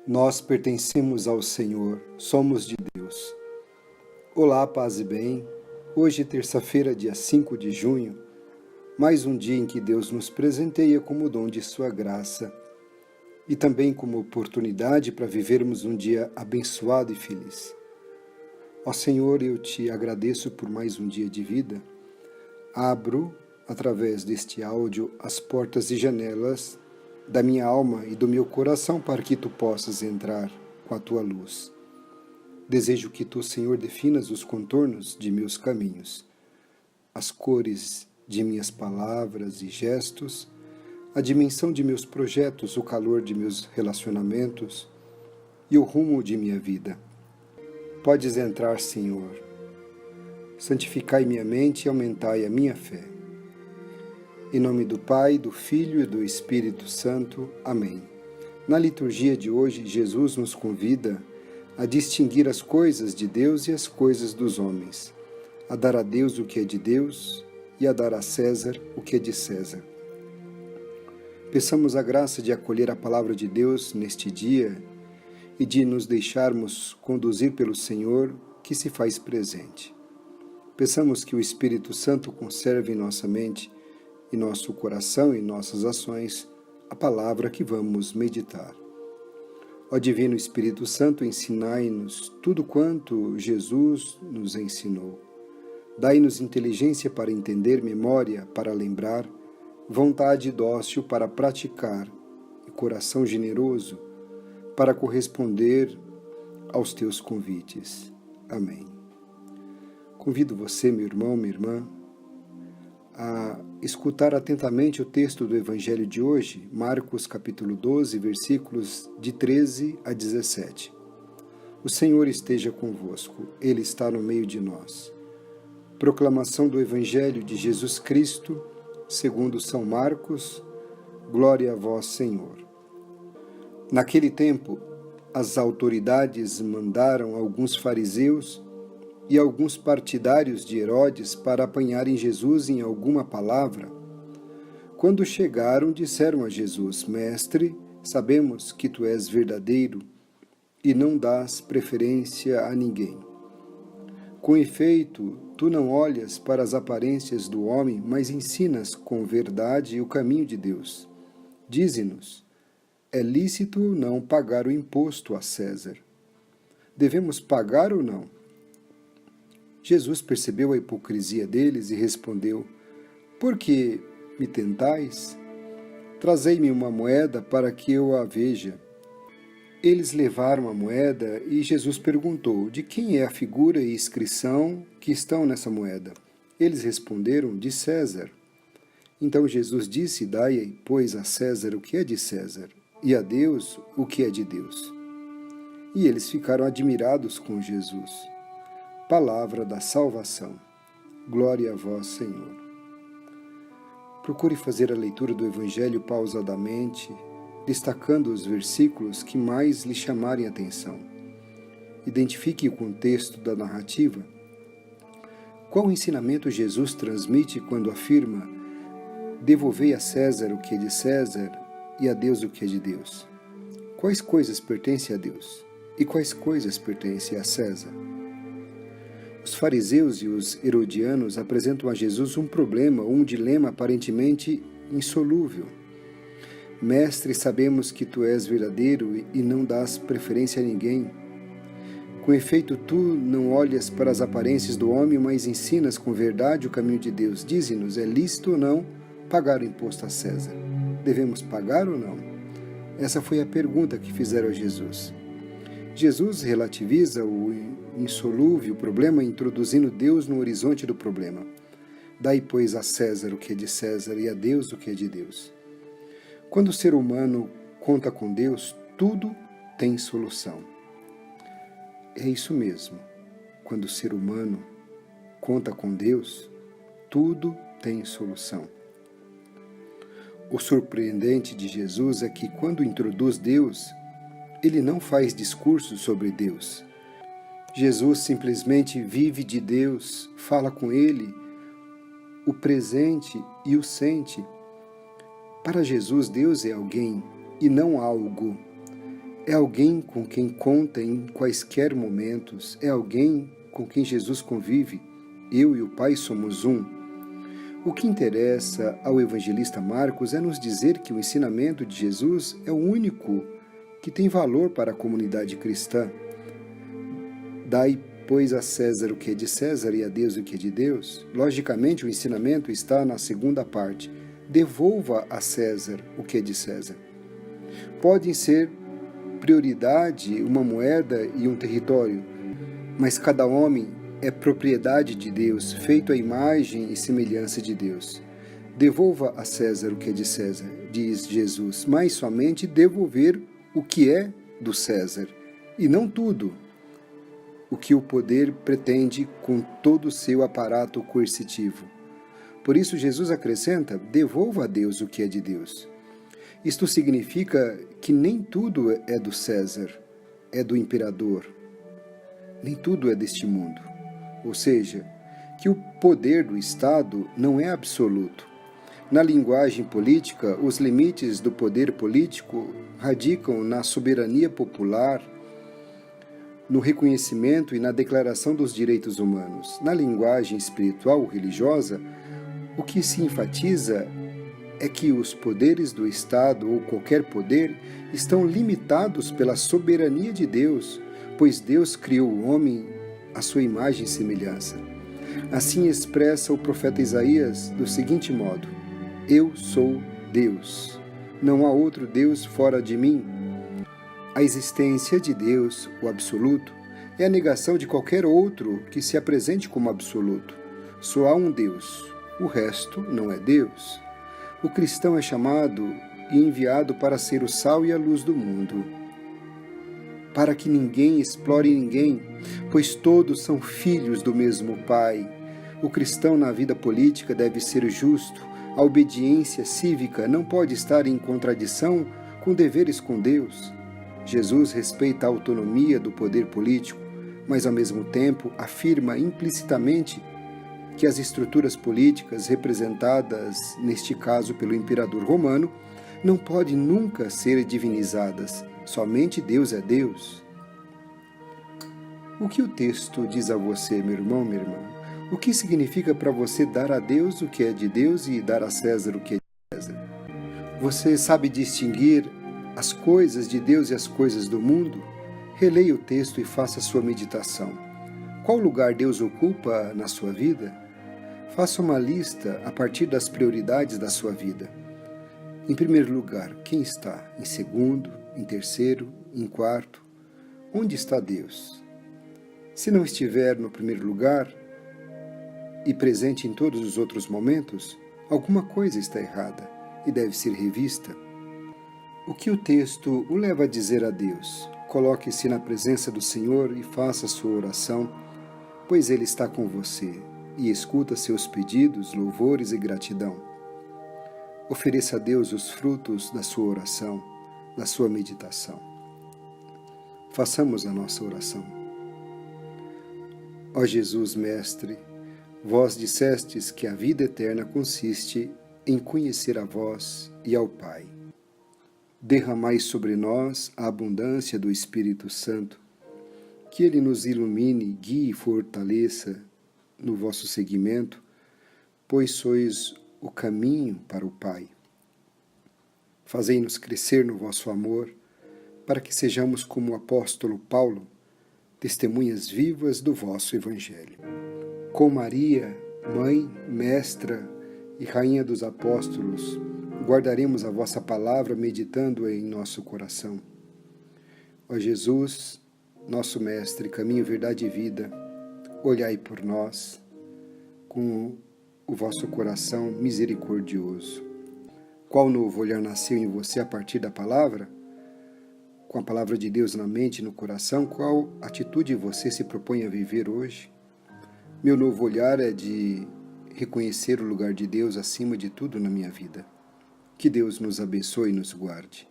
Nós pertencemos ao Senhor, somos de Deus. Olá, paz e bem. Hoje, terça-feira, dia 5 de junho, mais um dia em que Deus nos presenteia como dom de sua graça e também como oportunidade para vivermos um dia abençoado e feliz. Ó Senhor, eu te agradeço por mais um dia de vida. Abro, através deste áudio, as portas e janelas da minha alma e do meu coração para que tu possas entrar com a tua luz. Desejo que tu, Senhor, definas os contornos de meus caminhos, as cores de minhas palavras e gestos, a dimensão de meus projetos, o calor de meus relacionamentos e o rumo de minha vida. Podes entrar, Senhor. Santificai minha mente e aumentai a minha fé. Em nome do Pai, do Filho e do Espírito Santo. Amém. Na liturgia de hoje, Jesus nos convida a distinguir as coisas de Deus e as coisas dos homens, a dar a Deus o que é de Deus e a dar a César o que é de César. Peçamos a graça de acolher a palavra de Deus neste dia e de nos deixarmos conduzir pelo Senhor que se faz presente. Peçamos que o Espírito Santo conserve em nossa mente, em nosso coração e nossas ações, a palavra que vamos meditar. Ó Divino Espírito Santo, ensinai-nos tudo quanto Jesus nos ensinou. Dai-nos inteligência para entender, memória para lembrar, vontade dócil para praticar e coração generoso para corresponder aos teus convites. Amém. Convido você, meu irmão, minha irmã, a escutar atentamente o texto do Evangelho de hoje, Marcos capítulo 12, versículos de 13 a 17. O Senhor esteja convosco, Ele está no meio de nós. Proclamação do Evangelho de Jesus Cristo, segundo São Marcos. Glória a vós, Senhor. Naquele tempo, as autoridades mandaram alguns fariseus e alguns partidários de Herodes para apanharem Jesus em alguma palavra. Quando chegaram, disseram a Jesus: Mestre, sabemos que tu és verdadeiro e não dás preferência a ninguém. Com efeito, tu não olhas para as aparências do homem, mas ensinas com verdade o caminho de Deus. Dize-nos, é lícito ou não pagar o imposto a César? Devemos pagar ou não? Jesus percebeu a hipocrisia deles e respondeu: Por que me tentais? Trazei-me uma moeda para que eu a veja. Eles levaram a moeda e Jesus perguntou: De quem é a figura e inscrição que estão nessa moeda? Eles responderam: De César. Então Jesus disse: Dai, pois, a César o que é de César, e a Deus o que é de Deus. E eles ficaram admirados com Jesus. Palavra da salvação. Glória a vós, Senhor. Procure fazer a leitura do Evangelho pausadamente, destacando os versículos que mais lhe chamarem a atenção. Identifique o contexto da narrativa. Qual ensinamento Jesus transmite quando afirma: Devolvei a César o que é de César e a Deus o que é de Deus? Quais coisas pertencem a Deus e quais coisas pertencem a César? Os fariseus e os herodianos apresentam a Jesus um problema, um dilema aparentemente insolúvel. Mestre, sabemos que tu és verdadeiro e não dás preferência a ninguém. Com efeito, tu não olhas para as aparências do homem, mas ensinas com verdade o caminho de Deus. Dize-nos, é lícito ou não pagar o imposto a César? Devemos pagar ou não? Essa foi a pergunta que fizeram a Jesus. Jesus relativiza o insolúvel problema, introduzindo Deus no horizonte do problema. Dai, pois, a César o que é de César e a Deus o que é de Deus. Quando o ser humano conta com Deus, tudo tem solução. É isso mesmo. Quando o ser humano conta com Deus, tudo tem solução. O surpreendente de Jesus é que, quando introduz Deus, ele não faz discursos sobre Deus. Jesus simplesmente vive de Deus, fala com Ele, o presente e o sente. Para Jesus, Deus é alguém e não algo. É alguém com quem conta em quaisquer momentos, é alguém com quem Jesus convive. Eu e o Pai somos um. O que interessa ao evangelista Marcos é nos dizer que o ensinamento de Jesus é o único que tem valor para a comunidade cristã. Dai, pois, a César o que é de César e a Deus o que é de Deus. Logicamente, o ensinamento está na segunda parte. Devolva a César o que é de César. Podem ser prioridade uma moeda e um território, mas cada homem é propriedade de Deus, feito à imagem e semelhança de Deus. Devolva a César o que é de César, diz Jesus, mas somente devolver o que é do César, e não tudo o que o poder pretende com todo o seu aparato coercitivo. Por isso Jesus acrescenta, devolva a Deus o que é de Deus. Isto significa que nem tudo é do César, é do imperador, nem tudo é deste mundo. Ou seja, que o poder do Estado não é absoluto. Na linguagem política, os limites do poder político radicam na soberania popular, no reconhecimento e na declaração dos direitos humanos. Na linguagem espiritual ou religiosa, o que se enfatiza é que os poderes do Estado ou qualquer poder estão limitados pela soberania de Deus, pois Deus criou o homem à sua imagem e semelhança. Assim expressa o profeta Isaías do seguinte modo: Eu sou Deus, não há outro Deus fora de mim. A existência de Deus, o absoluto, é a negação de qualquer outro que se apresente como absoluto. Só há um Deus, o resto não é Deus. O cristão é chamado e enviado para ser o sal e a luz do mundo, para que ninguém explore ninguém, pois todos são filhos do mesmo Pai. O cristão na vida política deve ser justo. A obediência cívica não pode estar em contradição com deveres com Deus. Jesus respeita a autonomia do poder político, mas ao mesmo tempo afirma implicitamente que as estruturas políticas representadas, neste caso pelo imperador romano, não podem nunca ser divinizadas. Somente Deus é Deus. O que o texto diz a você, meu irmão, minha irmã? O que significa para você dar a Deus o que é de Deus e dar a César o que é de César? Você sabe distinguir as coisas de Deus e as coisas do mundo? Releia o texto e faça sua meditação. Qual lugar Deus ocupa na sua vida? Faça uma lista a partir das prioridades da sua vida. Em primeiro lugar, quem está? Em segundo, em terceiro, em quarto? Onde está Deus? Se não estiver no primeiro lugar e presente em todos os outros momentos, alguma coisa está errada e deve ser revista. O que o texto o leva a dizer a Deus? Coloque-se na presença do Senhor e faça sua oração, pois Ele está com você e escuta seus pedidos, louvores e gratidão. Ofereça a Deus os frutos da sua oração, da sua meditação. Façamos a nossa oração. Ó Jesus, Mestre, vós dissestes que a vida eterna consiste em conhecer a vós e ao Pai. Derramai sobre nós a abundância do Espírito Santo, que Ele nos ilumine, guie e fortaleça no vosso seguimento, pois sois o caminho para o Pai. Fazei-nos crescer no vosso amor, para que sejamos como o apóstolo Paulo, testemunhas vivas do vosso Evangelho. Com Maria, Mãe, Mestra e Rainha dos Apóstolos, guardaremos a vossa palavra meditando em nosso coração. Ó Jesus, nosso Mestre, caminho, verdade e vida, olhai por nós com o vosso coração misericordioso. Qual novo olhar nasceu em você a partir da palavra? Com a palavra de Deus na mente e no coração, qual atitude você se propõe a viver hoje? Meu novo olhar é de reconhecer o lugar de Deus acima de tudo na minha vida. Que Deus nos abençoe e nos guarde.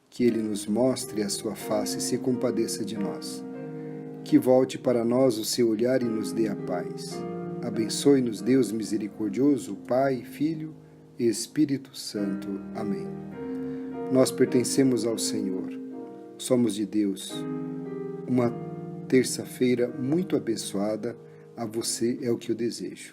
Que Ele nos mostre a sua face e se compadeça de nós. Que volte para nós o seu olhar e nos dê a paz. Abençoe-nos, Deus misericordioso, Pai, Filho e Espírito Santo. Amém. Nós pertencemos ao Senhor. somos de Deus. Uma terça-feira muito abençoada a você é o que eu desejo.